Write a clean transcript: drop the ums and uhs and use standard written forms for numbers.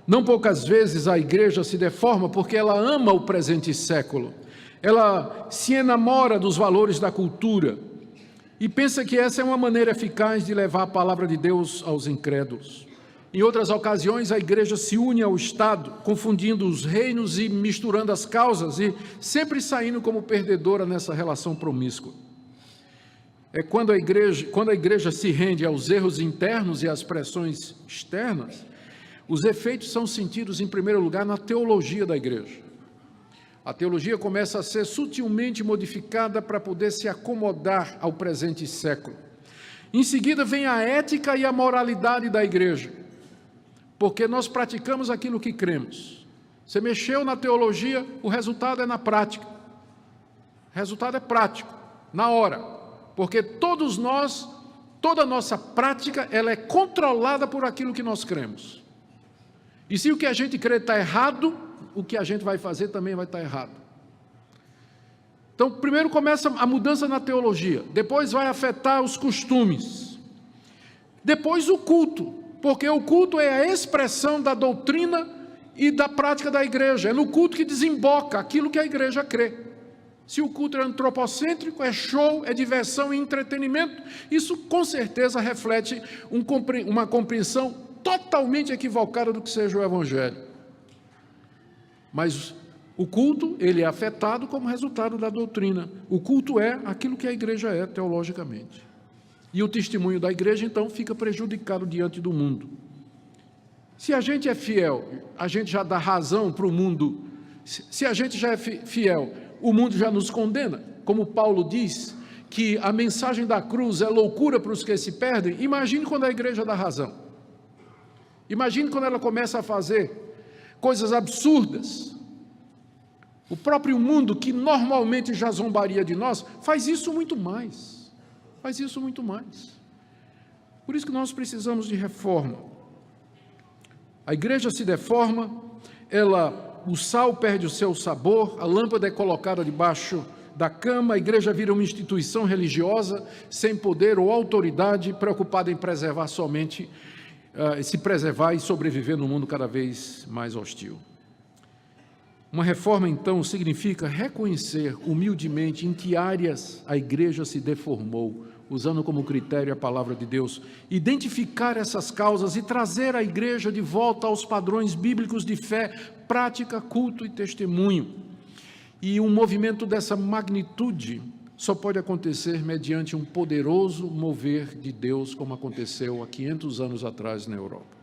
Não poucas vezes a igreja se deforma porque ela ama o presente século. Ela se enamora dos valores da cultura e pensa que essa é uma maneira eficaz de levar a palavra de Deus aos incrédulos. Em outras ocasiões, a igreja se une ao Estado, confundindo os reinos e misturando as causas e sempre saindo como perdedora nessa relação promíscua. Quando a igreja se rende aos erros internos e às pressões externas, os efeitos são sentidos, em primeiro lugar, na teologia da igreja. A teologia começa a ser sutilmente modificada para poder se acomodar ao presente século. Em seguida, vem a ética e a moralidade da igreja, porque nós praticamos aquilo que cremos. Você mexeu na teologia, o resultado é na prática. O resultado é prático, na hora, porque todos nós, toda a nossa prática, ela é controlada por aquilo que nós cremos. E se o que a gente crê está errado, o que a gente vai fazer também vai estar errado. Então, primeiro começa a mudança na teologia, depois vai afetar os costumes, depois o culto, porque o culto é a expressão da doutrina e da prática da igreja, é no culto que desemboca aquilo que a igreja crê. Se o culto é antropocêntrico, é show, é diversão e entretenimento, isso com certeza reflete uma compreensão totalmente equivocada do que seja o Evangelho. Mas o culto, ele é afetado como resultado da doutrina. O culto é aquilo que a igreja é teologicamente. E o testemunho da igreja, então, fica prejudicado diante do mundo. Se a gente é fiel, a gente já dá razão para o mundo. Se a gente já é fiel, o mundo já nos condena. Como Paulo diz que a mensagem da cruz é loucura para os que se perdem, imagine quando a igreja dá razão. Imagine quando ela começa a fazer coisas absurdas. O próprio mundo, que normalmente já zombaria de nós, faz isso muito mais. Faz isso muito mais. Por isso que nós precisamos de reforma. A igreja se deforma, o sal perde o seu sabor, a lâmpada é colocada debaixo da cama, a igreja vira uma instituição religiosa, sem poder ou autoridade, preocupada em preservar somente se preservar e sobreviver num mundo cada vez mais hostil. Uma reforma, então, significa reconhecer humildemente em que áreas a igreja se deformou, usando como critério a palavra de Deus, identificar essas causas e trazer a igreja de volta aos padrões bíblicos de fé, prática, culto e testemunho. E um movimento dessa magnitude só pode acontecer mediante um poderoso mover de Deus, como aconteceu há 500 anos atrás na Europa.